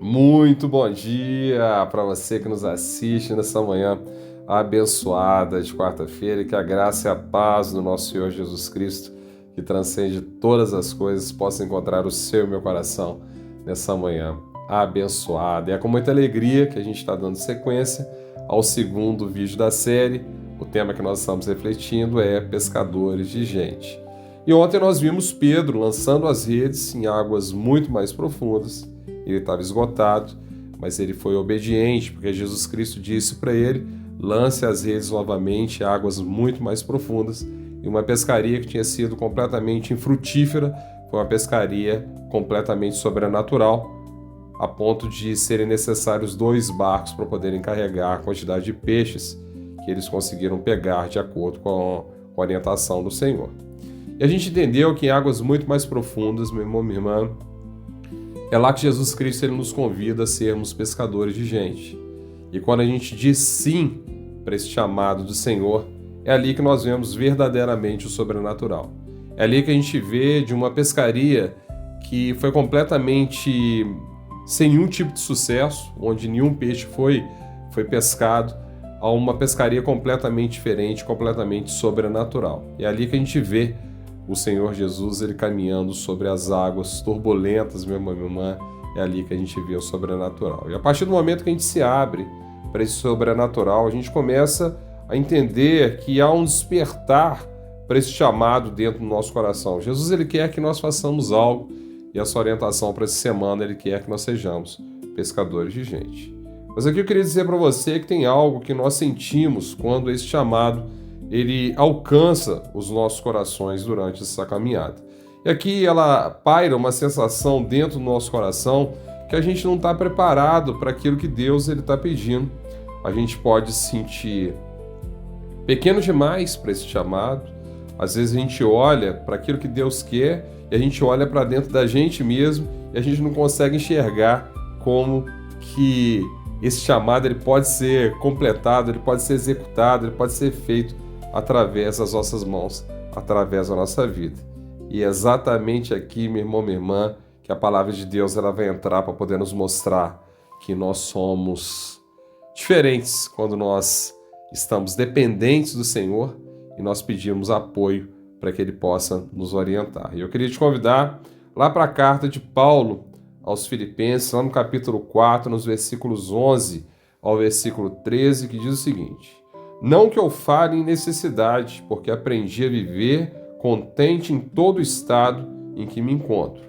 Muito bom dia para você que nos assiste nessa manhã abençoada de quarta-feira e que a graça e a paz do nosso Senhor Jesus Cristo, que transcende todas as coisas, possa encontrar o seu e meu coração nessa manhã abençoada. E é com muita alegria que a gente está dando sequência ao segundo vídeo da série. O tema que nós estamos refletindo é pescadores de gente. E ontem nós vimos Pedro lançando as redes em águas muito mais profundas. Ele estava esgotado, mas ele foi obediente, porque Jesus Cristo disse para ele: lance as redes novamente em águas muito mais profundas. E uma pescaria que tinha sido completamente infrutífera foi uma pescaria completamente sobrenatural, a ponto de serem necessários 2 barcos para poderem carregar a quantidade de peixes que eles conseguiram pegar de acordo com a orientação do Senhor. E a gente entendeu que em águas muito mais profundas, meu irmão, minha irmã, é lá que Jesus Cristo ele nos convida a sermos pescadores de gente. E quando a gente diz sim para esse chamado do Senhor, é ali que nós vemos verdadeiramente o sobrenatural. É ali que a gente vê de uma pescaria que foi completamente sem nenhum tipo de sucesso, onde nenhum peixe foi pescado, a uma pescaria completamente diferente, completamente sobrenatural. É ali que a gente vê o Senhor Jesus ele caminhando sobre as águas turbulentas, meu irmão, minha irmã. É ali que a gente vê o sobrenatural. E a partir do momento que a gente se abre para esse sobrenatural, a gente começa a entender que há um despertar para esse chamado dentro do nosso coração. Jesus ele quer que nós façamos algo, e essa orientação para essa semana ele quer que nós sejamos pescadores de gente. Mas aqui eu queria dizer para você que tem algo que nós sentimos quando esse chamado ele alcança os nossos corações durante essa caminhada. E aqui ela paira uma sensação dentro do nosso coração que a gente não está preparado para aquilo que Deus está pedindo. A gente pode se sentir pequeno demais para esse chamado. Às vezes a gente olha para aquilo que Deus quer e a gente olha para dentro da gente mesmo e a gente não consegue enxergar como que esse chamado ele pode ser completado, ele pode ser executado, ele pode ser feito através das nossas mãos, através da nossa vida. E é exatamente aqui, meu irmão, minha irmã, que a palavra de Deus ela vai entrar para poder nos mostrar que nós somos diferentes quando nós estamos dependentes do Senhor e nós pedimos apoio para que Ele possa nos orientar. E eu queria te convidar lá para a carta de Paulo aos Filipenses, lá no capítulo 4, nos versículos 11 ao versículo 13, que diz o seguinte: não que eu fale em necessidade, porque aprendi a viver contente em todo o estado em que me encontro.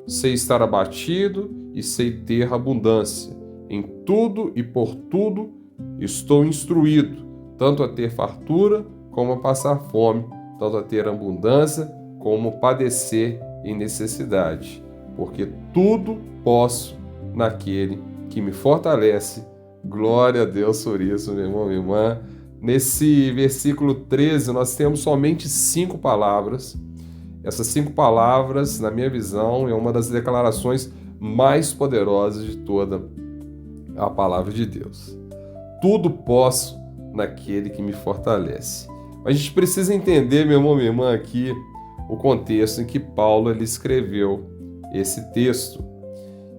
Sei estar abatido e sei ter abundância. Em tudo e por tudo estou instruído, tanto a ter fartura como a passar fome, tanto a ter abundância como padecer em necessidade. Porque tudo posso naquele que me fortalece. Glória a Deus por isso, meu irmão, minha irmã. Nesse versículo 13, nós temos somente 5 palavras. Essas 5 palavras, na minha visão, é uma das declarações mais poderosas de toda a palavra de Deus. Tudo posso naquele que me fortalece. Mas a gente precisa entender, meu irmão, minha irmã, aqui o contexto em que Paulo ele escreveu esse texto.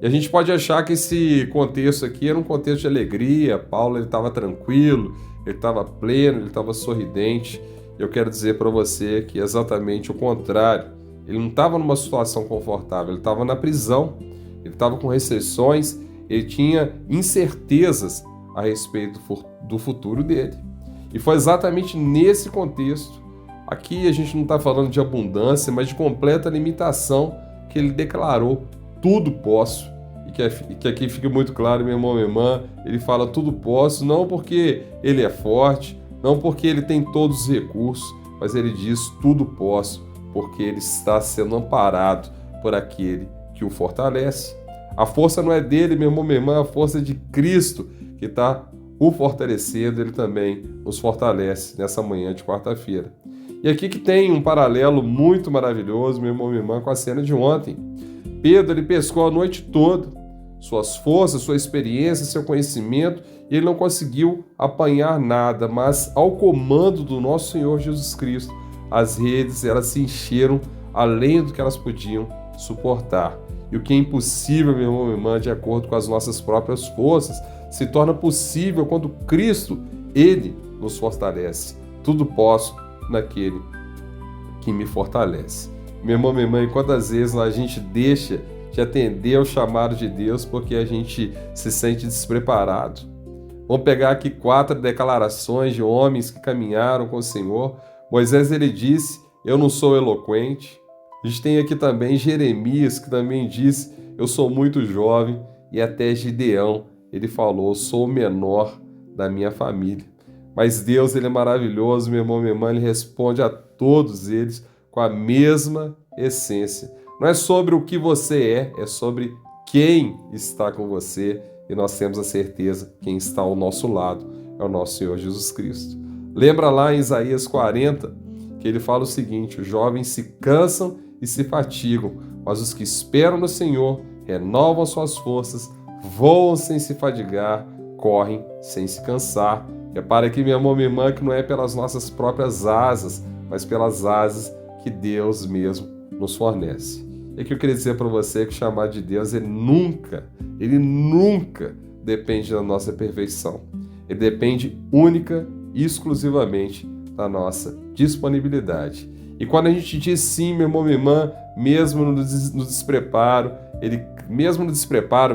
E a gente pode achar que esse contexto aqui era um contexto de alegria. Paulo ele estava tranquilo, ele estava pleno, ele estava sorridente. Eu quero dizer para você que é exatamente o contrário. Ele não estava numa situação confortável, ele estava na prisão, ele estava com restrições, ele tinha incertezas a respeito do futuro dele. E foi exatamente nesse contexto, aqui a gente não está falando de abundância, mas de completa limitação, que ele declarou: tudo posso. E que aqui fique muito claro, meu irmão, minha irmã, ele fala tudo posso, não porque ele é forte, não porque ele tem todos os recursos, mas ele diz tudo posso, porque ele está sendo amparado por aquele que o fortalece. A força não é dele, meu irmão, minha irmã, é a força de Cristo que está o fortalecendo, ele também nos fortalece nessa manhã de quarta-feira. E aqui que tem um paralelo muito maravilhoso, meu irmão, minha irmã, com a cena de ontem. Pedro, ele pescou a noite toda, suas forças, sua experiência, seu conhecimento, e ele não conseguiu apanhar nada, mas ao comando do nosso Senhor Jesus Cristo, as redes elas se encheram além do que elas podiam suportar. E o que é impossível, meu irmão, minha irmã, de acordo com as nossas próprias forças, se torna possível quando Cristo, Ele nos fortalece. Tudo posso naquele que me fortalece. Meu irmão, minha irmã, e quantas vezes a gente deixa de atender ao chamado de Deus porque a gente se sente despreparado. Vamos pegar aqui 4 declarações de homens que caminharam com o Senhor. Moisés, ele disse, eu não sou eloquente. A gente tem aqui também Jeremias, que também disse, eu sou muito jovem. E até Gideão, ele falou, sou o menor da minha família. Mas Deus, ele é maravilhoso, meu irmão, minha irmã, ele responde a todos eles com a mesma essência. Não é sobre o que você é sobre quem está com você. E nós temos a certeza quem está ao nosso lado é o nosso Senhor Jesus Cristo. Lembra lá em Isaías 40, que ele fala o seguinte, os jovens se cansam e se fatigam, mas os que esperam no Senhor renovam suas forças, voam sem se fadigar, correm sem se cansar. Repara aqui, meu irmão, minha irmã, que não é pelas nossas próprias asas, mas pelas asas que Deus mesmo nos fornece. É que eu queria dizer para você que o chamado de Deus, ele nunca depende da nossa perfeição. Ele depende única e exclusivamente da nossa disponibilidade. E quando a gente diz sim, meu irmão, minha irmã, mesmo no despreparo,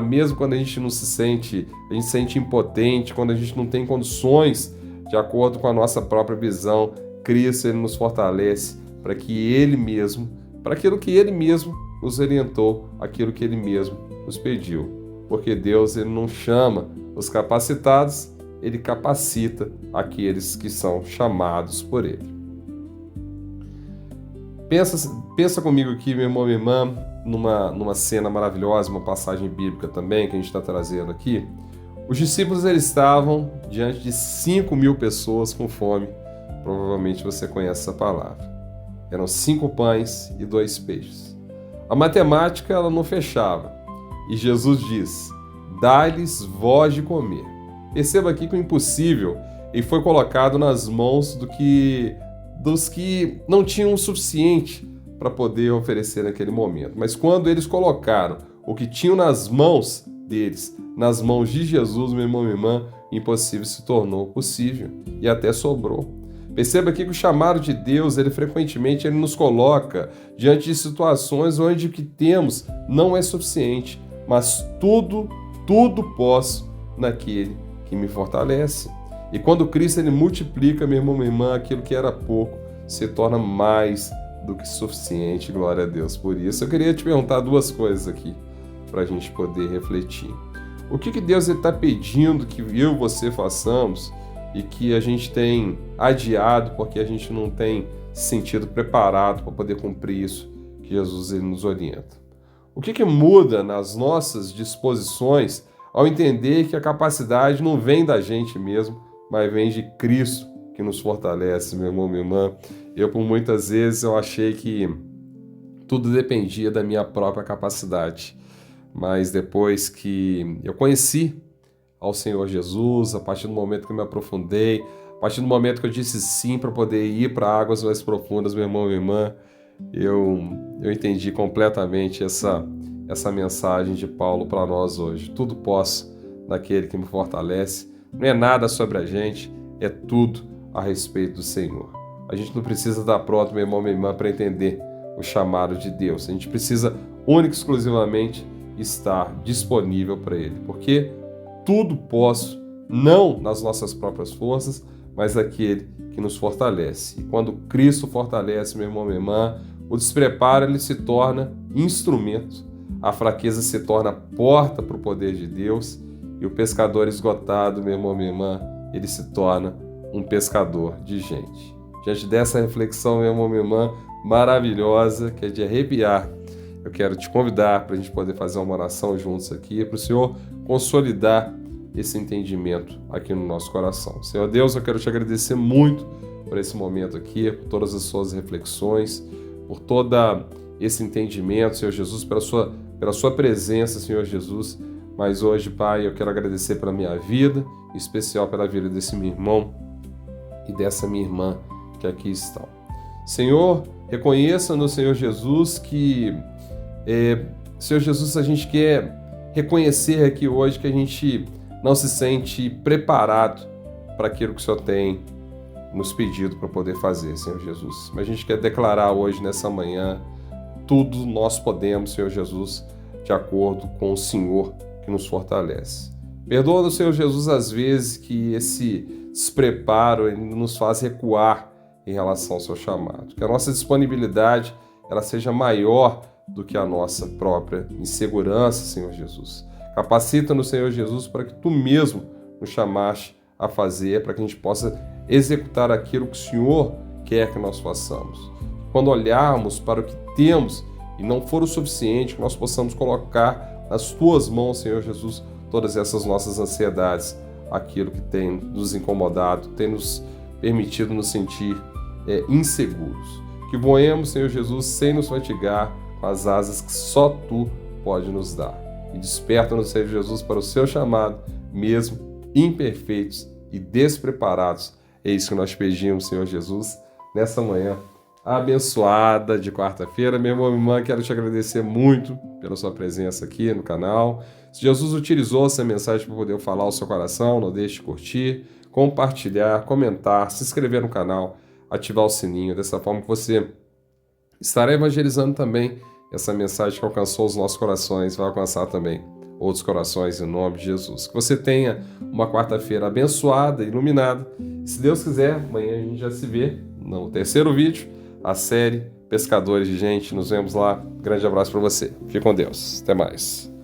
mesmo quando a gente não se sente, a gente se sente impotente, quando a gente não tem condições, de acordo com a nossa própria visão, Cristo, ele nos fortalece para aquilo que ele mesmo nos orientou, aquilo que ele mesmo nos pediu. Porque Deus, ele não chama os capacitados, ele capacita aqueles que são chamados por ele. Pensa comigo aqui, meu irmão, minha irmã, numa cena maravilhosa, uma passagem bíblica também, que a gente está trazendo aqui. Os discípulos, eles estavam diante de 5.000 pessoas com fome. Provavelmente você conhece essa palavra. Eram 5 pães e 2 peixes. A matemática, ela não fechava. E Jesus diz, dá-lhes vós de comer. Perceba aqui que o impossível ele foi colocado nas mãos dos que não tinham o suficiente para poder oferecer naquele momento. Mas quando eles colocaram o que tinham nas mãos deles, nas mãos de Jesus, meu irmão, minha irmã, o impossível se tornou possível e até sobrou. Perceba aqui que o chamado de Deus, ele frequentemente ele nos coloca diante de situações onde o que temos não é suficiente, mas tudo posso naquele que me fortalece. E quando Cristo ele multiplica, meu irmão, minha irmã, aquilo que era pouco, se torna mais do que suficiente. Glória a Deus por isso. Eu queria te perguntar 2 coisas aqui, para a gente poder refletir. O que Deus está pedindo que eu e você façamos e que a gente tem adiado porque a gente não tem se sentido preparado para poder cumprir isso que Jesus ele nos orienta? O que muda nas nossas disposições ao entender que a capacidade não vem da gente mesmo, mas vem de Cristo que nos fortalece, meu irmão, minha irmã? Eu, por muitas vezes, eu achei que tudo dependia da minha própria capacidade. Mas depois que eu conheci ao Senhor Jesus, a partir do momento que eu me aprofundei, a partir do momento que eu disse sim para poder ir para águas mais profundas, meu irmão, minha irmã, eu entendi completamente essa mensagem de Paulo para nós hoje. Tudo posso naquele que me fortalece. Não é nada sobre a gente, é tudo a respeito do Senhor. A gente não precisa estar pronto, meu irmão, minha irmã, para entender o chamado de Deus. A gente precisa única e exclusivamente estar disponível para Ele, porque tudo posso, não nas nossas próprias forças, mas aquele que nos fortalece. E quando Cristo fortalece, meu irmão, minha irmã, o despreparo ele se torna instrumento, a fraqueza se torna porta para o poder de Deus, e o pescador esgotado, meu irmão, minha irmã, ele se torna um pescador de gente. Diante dessa reflexão, meu irmão, minha irmã, maravilhosa, que é de arrepiar, eu quero te convidar para a gente poder fazer uma oração juntos aqui, para o Senhor consolidar esse entendimento aqui no nosso coração. Senhor Deus, eu quero te agradecer muito por esse momento aqui, por todas as suas reflexões, por todo esse entendimento, Senhor Jesus, pela sua presença, Senhor Jesus. Mas hoje, Pai, eu quero agradecer pela minha vida, em especial pela vida desse meu irmão e dessa minha irmã que aqui estão. Senhor, reconheça no Senhor Jesus que Senhor Jesus, a gente quer reconhecer aqui hoje que a gente não se sente preparado para aquilo que o Senhor tem nos pedido para poder fazer, Senhor Jesus. Mas a gente quer declarar hoje, nessa manhã, tudo nós podemos, Senhor Jesus, de acordo com o Senhor que nos fortalece. Perdoa, Senhor Jesus, às vezes que esse despreparo nos faz recuar em relação ao seu chamado. Que a nossa disponibilidade ela seja maior do que a nossa própria insegurança, Senhor Jesus. Capacita-nos, Senhor Jesus, para que Tu mesmo nos chamaste a fazer, para que a gente possa executar aquilo que o Senhor quer que nós façamos. Quando olharmos para o que temos e não for o suficiente, que nós possamos colocar nas Tuas mãos, Senhor Jesus, todas essas nossas ansiedades, aquilo que tem nos incomodado, tem nos permitido nos sentir inseguros. Que voemos, Senhor Jesus, sem nos fatigar com as asas que só Tu pode nos dar. E desperta-nos, Senhor Jesus, para o Seu chamado, mesmo imperfeitos e despreparados. É isso que nós pedimos, Senhor Jesus, nessa manhã abençoada de quarta-feira. Meu irmão e minha irmã, quero te agradecer muito pela sua presença aqui no canal. Se Jesus utilizou essa mensagem para poder falar ao seu coração, não deixe de curtir, compartilhar, comentar, se inscrever no canal, ativar o sininho. Dessa forma que você estará evangelizando também essa mensagem que alcançou os nossos corações, vai alcançar também outros corações em nome de Jesus. Que você tenha uma quarta-feira abençoada, iluminada. Se Deus quiser, amanhã a gente já se vê no terceiro vídeo, a série Pescadores de Gente. Nos vemos lá. Grande abraço para você. Fique com Deus. Até mais.